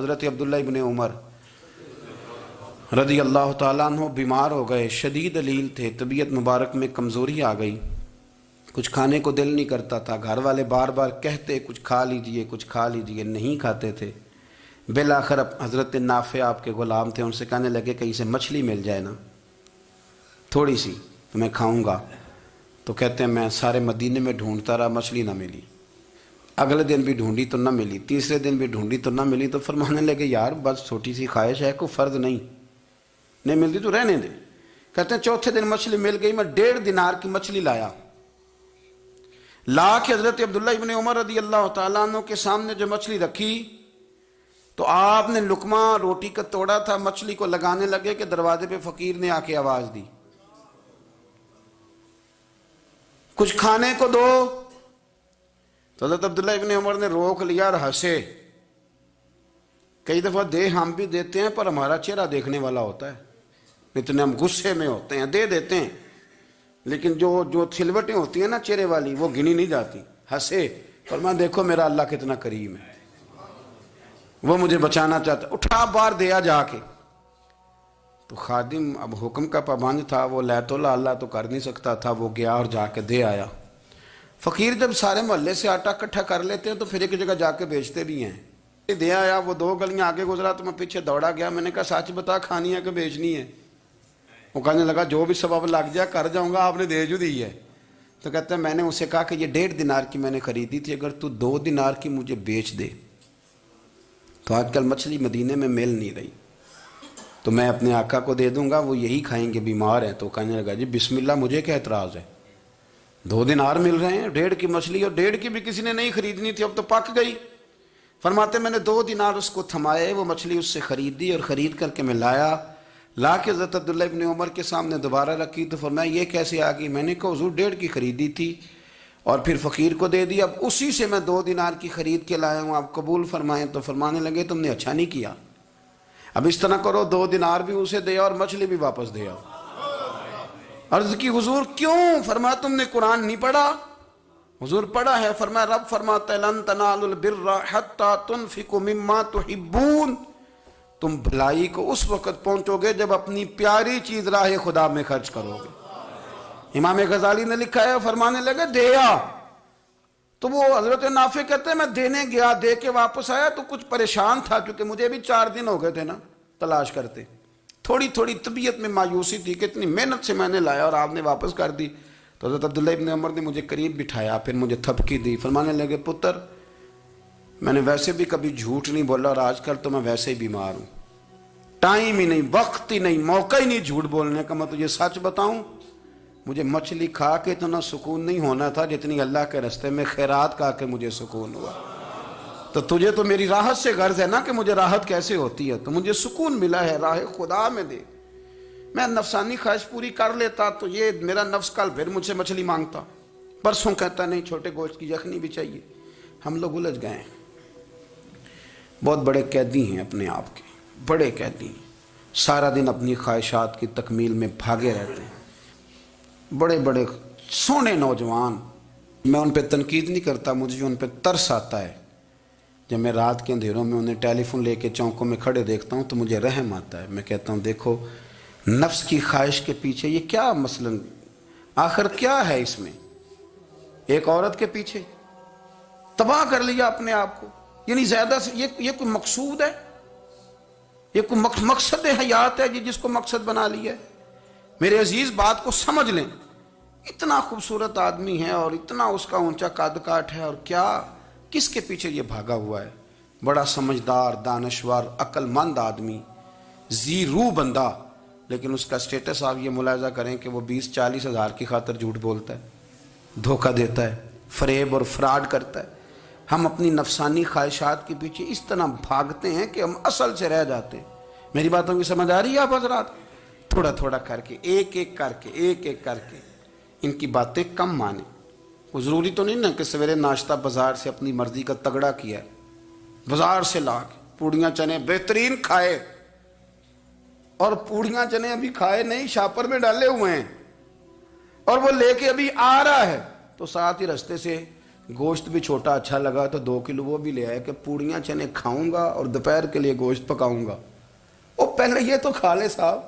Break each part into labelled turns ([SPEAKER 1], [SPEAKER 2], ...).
[SPEAKER 1] حضرت عبداللہ ابن عمر رضی اللہ تعالیٰ عنہ بیمار ہو گئے، شدید علیل تھے، طبیعت مبارک میں کمزوری آ گئی، کچھ کھانے کو دل نہیں کرتا تھا، گھر والے بار بار کہتے کچھ کھا لیجئے کچھ کھا لیجئے، نہیں کھاتے تھے۔ بالآخر حضرت نافع آپ کے غلام تھے، ان سے کہنے لگے کہیں سے مچھلی مل جائے نا تھوڑی سی تو میں کھاؤں گا۔ تو کہتے ہیں میں سارے مدینے میں ڈھونڈتا رہا، مچھلی نہ ملی، اگلے دن بھی ڈھونڈی تو نہ ملی، تیسرے دن بھی ڈھونڈی تو نہ ملی، تو فرمانے لگے یار بس چھوٹی سی خواہش ہے، کوئی فرض نہیں ملتی تو رہنے دے۔ کہتے ہیں چوتھے دن مچھلی مل گئی، میں 1.5 دینار کی مچھلی لایا، لا کے حضرت عبداللہ ابن عمر رضی اللہ تعالیٰ عنہ کے سامنے جو مچھلی رکھی تو آپ نے لقمہ روٹی کا توڑا تھا، مچھلی کو لگانے لگے کہ دروازے پہ فقیر نے آ کے آواز دی کچھ کھانے کو دو۔ تو حضرت عبداللہ ابن عمر نے روک لیا اور ہنسے۔ کئی دفعہ دے ہم بھی دیتے ہیں پر ہمارا چہرہ دیکھنے والا ہوتا ہے، اتنے ہم غصے میں ہوتے ہیں، دے دیتے ہیں، لیکن جو تھلوٹیں ہوتی ہیں نا چہرے والی وہ گنی نہیں جاتی۔ ہنسے، فرمایا دیکھو میرا اللہ کتنا کریم ہے، وہ مجھے بچانا چاہتا، اٹھا بار دیا جا کے۔ تو خادم اب حکم کا پابند تھا، وہ لے تو اللہ تو کر نہیں سکتا تھا، وہ گیا اور جا کے دے آیا۔ فقیر جب سارے محلے سے آٹا اکٹھا کر لیتے ہیں تو پھر ایک جگہ جا کے بیچتے بھی ہیں۔ دے آیا، وہ 2 گلیاں آگے گزرا تو میں پیچھے دوڑا گیا، میں نے کہا سچ بتا کھانی ہے کہ بیچنی ہے؟ وہ کہنے لگا جو بھی سبب لگ جائے کر جاؤں گا، آپ نے دے جو دی ہے۔ تو کہتے ہیں میں نے اسے کہا کہ یہ 1.5 دینار کی میں نے خریدی تھی، اگر تو 2 دینار کی مجھے بیچ دے تو آج کل مچھلی مدینے میں مل نہیں رہی، تو میں اپنے آقا کو دے دوں گا، وہ یہی کھائیں گے، بیمار ہیں۔ تو کہنے لگا جی بسم اللہ، مجھے کیا اعتراض ہے، 2 دینار مل رہے ہیں، 1.5 کی مچھلی، اور 1.5 کی بھی کسی نے نہیں خریدنی تھی، اب تو پک گئی۔ فرماتے میں نے 2 دینار اس کو تھمائے، وہ مچھلی اس سے خریدی اور خرید کر کے میں لا کے حضرت عبداللہ ابن عمر کے سامنے دوبارہ رکھی۔ تو فرمایا یہ کیسے آ گئی؟ میں نے کہا حضور 1.5 کی خریدی تھی اور پھر فقیر کو دے دی، اب اسی سے میں 2 دینار کی خرید کے لایا ہوں، آپ قبول فرمائیں۔ تو فرمانے لگے تم نے اچھا نہیں کیا، اب اس طرح کرو 2 دینار بھی اسے دے اور مچھلی بھی واپس دے آؤ۔ عرض کی حضور کیوں؟ فرمایا تم نے قرآن نہیں پڑھا؟ حضور پڑھا ہے، فرمایا رب فرماتا ہے لن تنالوا البر حتی تنفقوا مما تحبون، تم بھلائی کو اس وقت پہنچو گے جب اپنی پیاری چیز راہ خدا میں خرچ کرو گے۔ امام غزالی نے لکھا ہے، فرمانے لگے دیا، تو وہ حضرت نافع کہتے ہیں میں دینے گیا، دے کے واپس آیا تو کچھ پریشان تھا کیونکہ مجھے بھی 4 دن ہو گئے تھے نا تلاش کرتے، تھوڑی طبیعت میں مایوسی تھی کہ اتنی محنت سے میں نے لایا اور آپ نے واپس کر دی۔ تو حضرت عبداللہ ابن عمر نے مجھے قریب بٹھایا، پھر مجھے تھپکی دی، فرمانے لگے پتر میں نے ویسے بھی کبھی جھوٹ نہیں بولا اور آج کل تو میں ویسے ہی بیمار ہوں، ٹائم ہی نہیں، وقت ہی نہیں، موقع ہی نہیں جھوٹ بولنے کا، میں تجھے سچ بتاؤں مجھے مچھلی کھا کے اتنا سکون نہیں ہونا تھا جتنی اللہ کے راستے میں خیرات کھا کے مجھے سکون ہوا۔ تو تجھے تو میری راحت سے غرض ہے نا کہ مجھے راحت کیسے ہوتی ہے، تو مجھے سکون ملا ہے راہ خدا میں دے، میں نفسانی خواہش پوری کر لیتا تو یہ میرا نفس کل پھر مجھ سے مچھلی مانگتا، پرسوں کہتا نہیں چھوٹے گوشت کی یخنی بھی چاہیے۔ ہم لوگ الجھ گئے ہیں، بہت بڑے قیدی ہیں اپنے آپ کے، بڑے قیدی ہیں، سارا دن اپنی خواہشات کی تکمیل میں بھاگے رہتے ہیں، بڑے بڑے سونے نوجوان۔ میں ان پہ تنقید نہیں کرتا، مجھے ان پہ ترس آتا ہے، جب میں رات کے اندھیروں میں انہیں ٹیلی فون لے کے چوکوں میں کھڑے دیکھتا ہوں تو مجھے رحم آتا ہے۔ میں کہتا ہوں دیکھو نفس کی خواہش کے پیچھے یہ کیا مثلاً آخر کیا ہے اس میں، ایک عورت کے پیچھے تباہ کر لیا اپنے آپ کو، یعنی زیادہ سے یہ کوئی مقصود ہے، یہ کوئی مقصد حیات ہے جس کو مقصد بنا لیا ہے؟ میرے عزیز بات کو سمجھ لیں، اتنا خوبصورت آدمی ہے اور اتنا اس کا اونچا قد کاٹ ہے، اور کیا کس کے پیچھے یہ بھاگا ہوا ہے؟ بڑا سمجھدار، دانشور، عقل مند آدمی، ذی روح بندہ، لیکن اس کا سٹیٹس آپ یہ ملاحظہ کریں کہ وہ 20-40 ہزار کی خاطر جھوٹ بولتا ہے، دھوکہ دیتا ہے، فریب اور فراڈ کرتا ہے۔ ہم اپنی نفسانی خواہشات کے پیچھے اس طرح بھاگتے ہیں کہ ہم اصل سے رہ جاتے ہیں۔ میری باتوں کی سمجھ آ رہی ہے آپ حضرات؟ تھوڑا تھوڑا کر کے، ایک ایک کر کے ان کی باتیں کم مانیں۔ وہ ضروری تو نہیں نا کہ سویرے ناشتہ بازار سے اپنی مرضی کا تگڑا کیا ہے، بازار سے لا کے پوڑیاں چنے بہترین کھائے، اور پوڑیاں چنے ابھی کھائے نہیں، شاپر میں ڈالے ہوئے ہیں، اور وہ لے کے ابھی آ رہا ہے تو ساتھ ہی رستے سے گوشت بھی چھوٹا اچھا لگا تو 2 کلو وہ بھی لے آئے کہ پوڑیاں چنے کھاؤں گا اور دوپہر کے لیے گوشت پکاؤں گا۔ وہ پہلے یہ تو کھا لے صاحب،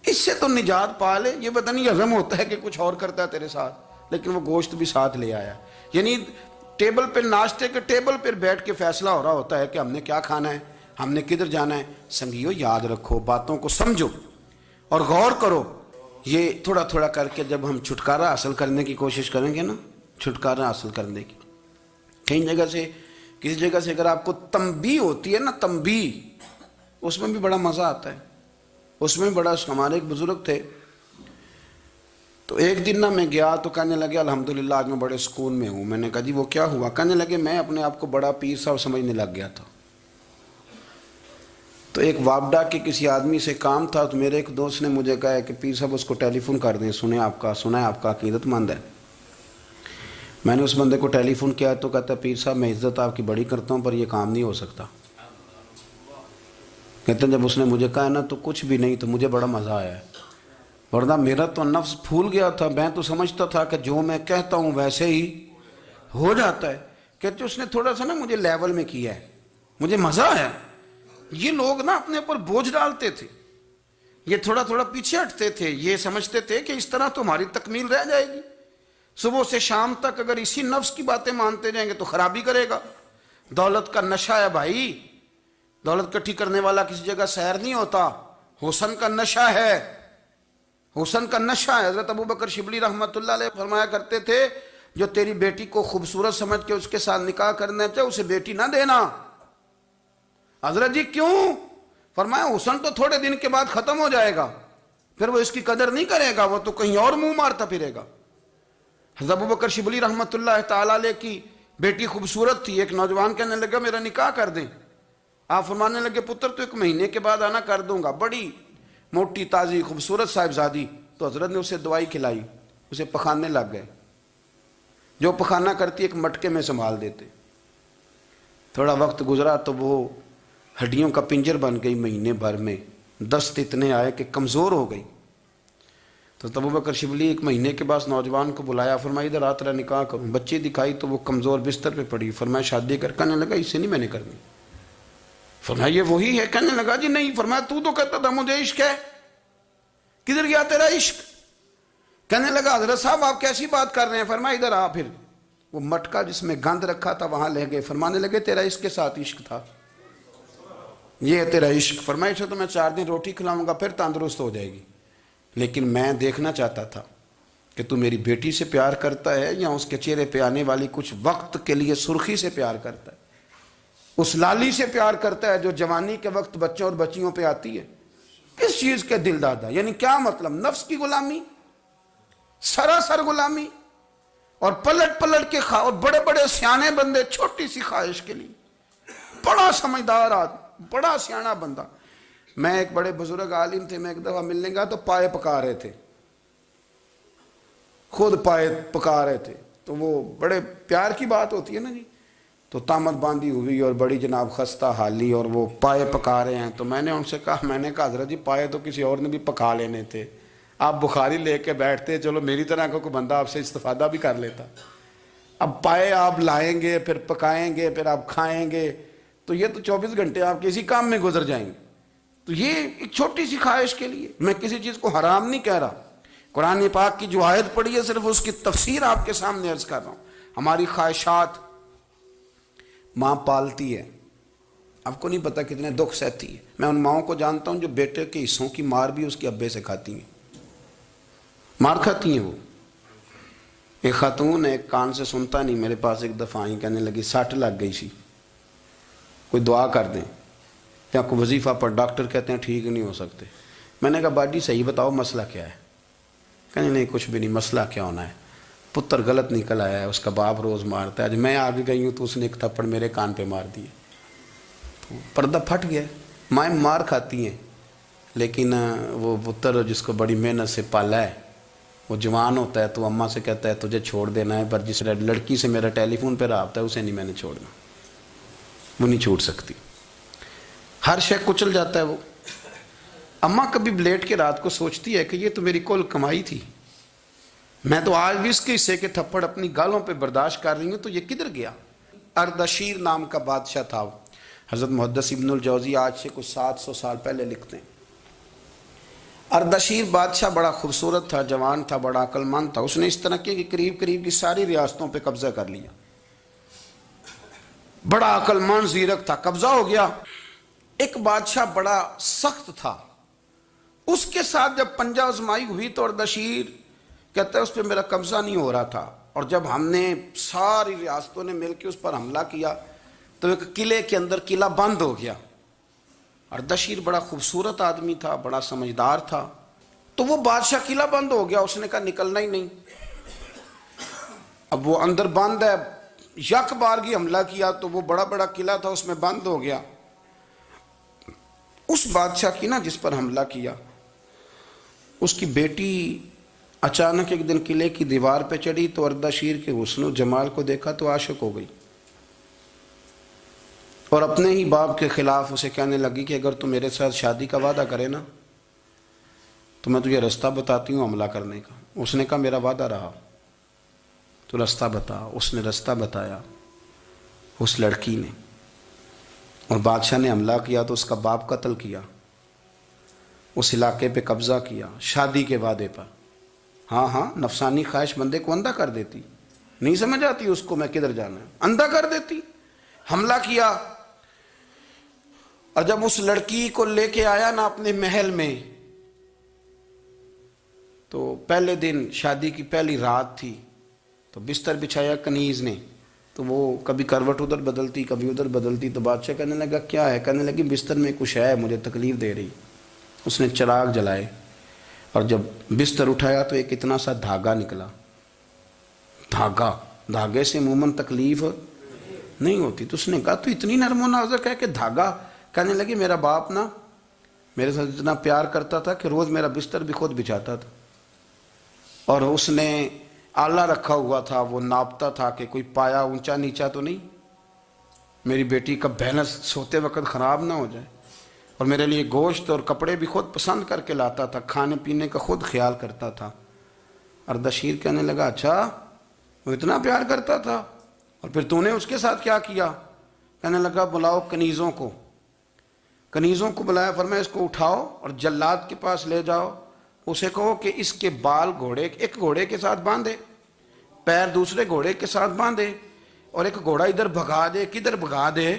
[SPEAKER 1] اس سے تو نجات پا لے۔ یہ پتہ نہیں ہضم ہوتا ہے کہ کچھ اور کرتا ہے تیرے ساتھ، لیکن وہ گوشت بھی ساتھ لے آیا۔ یعنی ٹیبل پہ، ناشتے کے ٹیبل پر بیٹھ کے فیصلہ ہو رہا ہوتا ہے کہ ہم نے کیا کھانا ہے، ہم نے کدھر جانا ہے۔ سنگیو یاد رکھو، باتوں کو سمجھو اور غور کرو۔ یہ تھوڑا تھوڑا کر کے جب ہم چھٹکارا حاصل کرنے کی کوشش کریں گے نا، چھٹکارا حاصل کرنے کی، کہیں جگہ سے، کسی جگہ سے اگر آپ کو تنبیہ ہوتی ہے نا، تنبیہ، اس میں بھی بڑا مزہ آتا ہے، اس میں بڑا۔ ہمارے ایک بزرگ تھے، تو ایک دن نا میں گیا تو کہنے لگے الحمدللہ آج میں بڑے سکون میں ہوں۔ میں نے کہا جی وہ کیا ہوا؟ کہنے لگے میں اپنے آپ کو بڑا پیر صاحب سمجھنے لگ گیا تھا۔ تو ایک وابڈا کے کسی آدمی سے کام تھا، تو میرے ایک دوست نے مجھے کہا کہ پیر صاحب اس کو ٹیلی فون کر دیں، سنا ہے آپ کا عقیدت مند ہے۔ میں نے اس بندے کو ٹیلی فون کیا تو کہتا ہے پیر صاحب میں عزت آپ کی بڑی کرتا ہوں پر یہ کام نہیں ہو سکتا۔ کہتے ہیں جب اس نے مجھے کہا نا تو کچھ بھی نہیں، تو مجھے بڑا مزہ آیا ہے، ورنہ میرا تو نفس پھول گیا تھا۔ میں تو سمجھتا تھا کہ جو میں کہتا ہوں ویسے ہی ہو جاتا ہے۔ کہتے اس نے تھوڑا سا نا مجھے لیول میں کیا ہے، مجھے مزہ آیا۔ یہ لوگ نا اپنے اوپر بوجھ ڈالتے تھے، یہ تھوڑا تھوڑا پیچھے ہٹتے تھے، یہ سمجھتے تھے کہ اس طرح تو ہماری تکمیل رہ جائے گی۔ صبح سے شام تک اگر اسی نفس کی باتیں مانتے جائیں گے تو خرابی کرے گا۔ دولت کا نشہ ہے بھائی، دولت کٹھی کرنے والا کسی جگہ سیر نہیں ہوتا، حسن کا نشہ ہے، حسن کا نشہ ہے۔ حضرت ابوبکر شبلی رحمۃ اللہ علیہ فرمایا کرتے تھے جو تیری بیٹی کو خوبصورت سمجھ کے اس کے ساتھ نکاح کرنا چاہے اسے بیٹی نہ دینا۔ حضرت جی کیوں؟ فرمایا حسن تو تھوڑے دن کے بعد ختم ہو جائے گا، پھر وہ اس کی قدر نہیں کرے گا، وہ تو کہیں اور منہ مارتا پھرے گا۔ حضرت ابوبکر شبلی رحمۃ اللہ تعالی علیہ کی بیٹی خوبصورت تھی، ایک نوجوان کہنے لگا میرا نکاح کر دیں۔ آپ فرمانے لگے پتر تو 1 مہینے کے بعد آنا، کر دوں گا۔ بڑی موٹی تازی خوبصورت صاحبزادی، تو حضرت نے اسے دوائی کھلائی، اسے پخانے لگ گئے۔ جو پخانہ کرتی ایک مٹکے میں سنبھال دیتے۔ تھوڑا وقت گزرا تو وہ ہڈیوں کا پنجر بن گئی، مہینے بھر میں دست اتنے آئے کہ کمزور ہو گئی۔ تو ابوبکر شبلی 1 مہینے کے بعد نوجوان کو بلایا، فرمایا ادھر آ تیرا نکاح کروں۔ بچی دکھائی تو وہ کمزور بستر پہ پڑی، فرمایا شادی کر۔ کہنے لگا اس سے نہیں میں نے کرنی۔ فرمایا یہ وہی ہے؟ کہنے لگا جی نہیں۔ فرمایا تو کہتا تھا مجھے عشق ہے، کدھر گیا تیرا عشق؟ کہنے لگا حضرت صاحب آپ کیسی بات کر رہے ہیں؟ فرمایا ادھر آ۔ پھر وہ مٹکا جس میں گند رکھا تھا وہاں لے گئے، فرمانے لگے تیرا اس کے ساتھ عشق تھا، یہ ہے تیرا عشق۔ فرمایا اسے تو میں 4 دن روٹی کھلاؤں گا پھر تندرست ہو جائے گی، لیکن میں دیکھنا چاہتا تھا کہ تو میری بیٹی سے پیار کرتا ہے یا اس کے چہرے پہ آنے والی کچھ وقت کے لیے سرخی سے پیار کرتا ہے، اس لالی سے پیار کرتا ہے جو جوانی کے وقت بچوں اور بچیوں پہ آتی ہے۔ کس چیز کے دل دادا؟ یعنی کیا مطلب؟ نفس کی غلامی، سراسر غلامی، اور پلٹ پلٹ کے اور بڑے بڑے سیانے بندے چھوٹی سی خواہش کے لیے، بڑا سمجھدار آدمی، بڑا سیانا بندہ۔ میں ایک بڑے بزرگ عالم تھے، میں ایک دفعہ ملنے گا تو پائے پکا رہے تھے، خود پائے پکا رہے تھے، تو وہ بڑے پیار کی بات ہوتی ہے نا جی، تو تامت باندھی ہوئی اور بڑی جناب خستہ حالی، اور وہ پائے پکا رہے ہیں۔ تو میں نے ان سے کہا، میں نے کہا حضرت جی پائے تو کسی اور نے بھی پکا لینے تھے، آپ بخاری لے کے بیٹھتے، چلو میری طرح کا کوئی بندہ آپ سے استفادہ بھی کر لیتا۔ اب پائے آپ لائیں گے، پھر پکائیں گے، پھر آپ کھائیں گے، تو یہ تو 24 گھنٹے آپ کسی کام میں گزر جائیں گے۔ تو یہ ایک چھوٹی سی خواہش کے لیے، میں کسی چیز کو حرام نہیں کہہ رہا، قرآن پاک کی جو آیت پڑھی ہے صرف اس کی تفسیر آپ کے سامنے عرض کر رہا ہوں۔ ہماری خواہشات ماں پالتی ہے، آپ کو نہیں پتہ کتنے دکھ سہتی ہے۔ میں ان ماؤں کو جانتا ہوں جو بیٹے کے حصوں کی مار بھی اس کے ابے سے کھاتی ہیں، مار کھاتی ہیں وہ۔ ایک خاتون ہے، ایک کان سے سنتا نہیں، میرے پاس ایک دفعہ آئی، کہنے لگی 60 لگ گئی سی، کوئی دعا کر دیں یا کوئی وظیفہ پر، ڈاکٹر کہتے ہیں ٹھیک نہیں ہو سکتے۔ میں نے کہا باجی صحیح بتاؤ مسئلہ کیا ہے؟ کہنے نہیں کچھ بھی نہیں، مسئلہ کیا ہونا ہے، پتر غلط نکل آیا ہے، اس کا باپ روز مارتا ہے، آج میں آگے گئی ہوں تو اس نے ایک تھپڑ میرے کان پہ مار دیے، تو پردہ پھٹ گیا۔ مائیں مار کھاتی ہیں، لیکن وہ پتر جس کو بڑی محنت سے پالا ہے، وہ جوان ہوتا ہے تو اماں سے کہتا ہے تجھے چھوڑ دینا ہے، پر جس لڑکی سے میرا ٹیلی فون پہ رابطہ ہے اسے نہیں میں نے چھوڑنا، وہ نہیں چھوڑ سکتی، ہر شے کچل جاتا ہے وہ۔ اماں کبھی لیٹ کے رات کو سوچتی ہے کہ یہ تو میری کل کمائی تھی، میں تو آج بھی اس کے حصے کے تھپڑ اپنی گالوں پہ برداشت کر رہی ہوں، تو یہ کدھر گیا؟ اردشیر نام کا بادشاہ تھا، حضرت محدث ابن الجوزی آج سے کچھ 700 سال پہلے لکھتے ہیں۔ اردشیر بادشاہ بڑا خوبصورت تھا، جوان تھا، بڑا عقل مند تھا۔ اس نے اس طرح کہ قریب کی ساری ریاستوں پہ قبضہ کر لیا۔ بڑا عقل مند زیرک تھا، قبضہ ہو گیا۔ ایک بادشاہ بڑا سخت تھا، اس کے ساتھ جب پنجہ آزمائی ہوئی تو اردشیر کہتا ہے اس پہ میرا قبضہ نہیں ہو رہا تھا، اور جب ہم نے ساری ریاستوں نے مل کے اس پر حملہ کیا تو ایک قلعے کے اندر قلعہ بند ہو گیا۔ اردشیر بڑا خوبصورت آدمی تھا، بڑا سمجھدار تھا، تو وہ بادشاہ قلعہ بند ہو گیا، اس نے کہا نکلنا ہی نہیں۔ اب وہ اندر بند ہے، یک بارگی حملہ کیا تو وہ بڑا قلعہ تھا، اس میں بند ہو گیا۔ اس بادشاہ کی نا جس پر حملہ کیا، اس کی بیٹی اچانک ایک دن قلعے کی دیوار پہ چڑھی تو اردشیر کے حسن و جمال کو دیکھا تو عاشق ہو گئی، اور اپنے ہی باپ کے خلاف اسے کہنے لگی کہ اگر تو میرے ساتھ شادی کا وعدہ کرے نا تو میں تجھے رستہ بتاتی ہوں حملہ کرنے کا۔ اس نے کہا میرا وعدہ رہا، تو رستہ بتا۔ اس نے رستہ بتایا اس لڑکی نے، اور بادشاہ نے حملہ کیا تو اس کا باپ قتل کیا، اس علاقے پہ قبضہ کیا شادی کے وعدے پر۔ ہاں نفسانی خواہش بندے کو اندھا کر دیتی، نہیں سمجھ آتی اس کو میں کدھر جانا ہے، اندھا کر دیتی۔ حملہ کیا، اور جب اس لڑکی کو لے کے آیا نا اپنے محل میں، تو پہلے دن شادی کی پہلی رات تھی، تو بستر بچھایا کنیز نے، تو وہ کبھی کروٹ ادھر بدلتی کبھی ادھر بدلتی، تو بادشاہ کہنے لگا کیا ہے؟ کہنے لگی بستر میں کچھ ہے، مجھے تکلیف دے رہی۔ اس نے چراغ جلائے اور جب بستر اٹھایا تو ایک اتنا سا دھاگا نکلا۔ دھاگے سے عموماً تکلیف نہیں ہوتی، تو اس نے کہا تو اتنی نرم و نازک ہے کہ دھاگا؟ کہنے لگی میرا باپ نا میرے ساتھ اتنا پیار کرتا تھا کہ روز میرا بستر بھی خود بچھاتا تھا، اور اس نے آلہ رکھا ہوا تھا، وہ ناپتا تھا کہ کوئی پایا اونچا نیچا تو نہیں، میری بیٹی کا بیلنس سوتے وقت خراب نہ ہو جائے، اور میرے لیے گوشت اور کپڑے بھی خود پسند کر کے لاتا تھا، کھانے پینے کا خود خیال کرتا تھا۔ اردشیر کہنے لگا اچھا وہ اتنا پیار کرتا تھا، اور پھر تو نے اس کے ساتھ کیا کیا؟ کہنے لگا بلاؤ کنیزوں کو بلایا، فرمایا اس کو اٹھاؤ اور جلاد کے پاس لے جاؤ، اسے کہو کہ اس کے بال ایک گھوڑے کے ساتھ باندھے، پیر دوسرے گھوڑے کے ساتھ باندھے، اور ایک گھوڑا ادھر بھگا دے، کدھر بھگا دے۔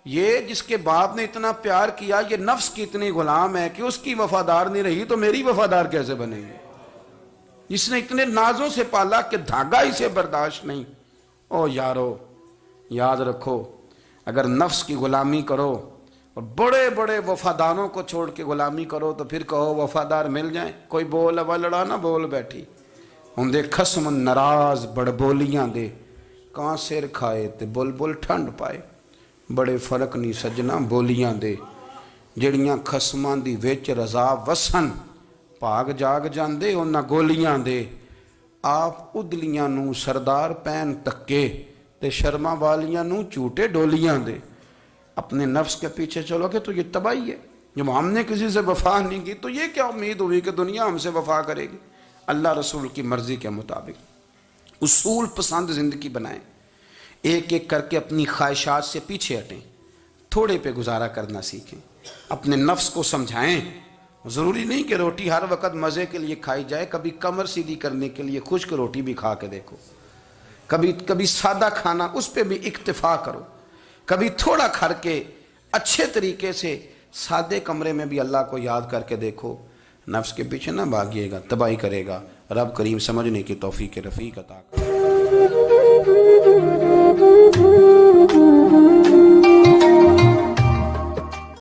[SPEAKER 1] یہ جس کے باپ نے اتنا پیار کیا، یہ نفس کی اتنی غلام ہے کہ اس کی وفادار نہیں رہی تو میری وفادار کیسے بنے گی؟ جس نے اتنے نازوں سے پالا کہ دھاگا اسے برداشت نہیں۔ او یارو یاد رکھو، اگر نفس کی غلامی کرو اور بڑے وفاداروں کو چھوڑ کے غلامی کرو تو پھر کہو وفادار مل جائیں۔ کوئی بول اب لڑا نہ بول بیٹھی ہوں دے خصم ناراض بڑ بولیاں دے، کہاں سر کھائے تے بلبل ٹھنڈ پائے۔ بڑے فرق نہیں سجنا بولیاں دے، جڑیاں خصماں دی وچ رضا وسن، پاگ جاگ جاندے انہاں گولیاں دے۔ آپ ادلیاں نو سردار پین تکے تے شرما والیاں نو چوٹے ڈولیاں دے۔ اپنے نفس کے پیچھے چلو گے تو یہ تباہی ہے۔ جب ہم نے کسی سے وفا نہیں کی تو یہ کیا امید ہوئی کہ دنیا ہم سے وفا کرے گی؟ اللہ رسول کی مرضی کے مطابق اصول پسند زندگی بنائیں، ایک ایک کر کے اپنی خواہشات سے پیچھے ہٹیں، تھوڑے پہ گزارا کرنا سیکھیں، اپنے نفس کو سمجھائیں۔ ضروری نہیں کہ روٹی ہر وقت مزے کے لیے کھائی جائے، کبھی کمر سیدھی کرنے کے لیے خشک روٹی بھی کھا کے دیکھو، کبھی سادہ کھانا اس پہ بھی اکتفا کرو، کبھی تھوڑا کھر کے اچھے طریقے سے سادے کمرے میں بھی اللہ کو یاد کر کے دیکھو۔ نفس کے پیچھے نہ بھاگیے گا، تباہی کرے گا۔ رب کریم سمجھنے کی توفیق رفیق عطا کرے۔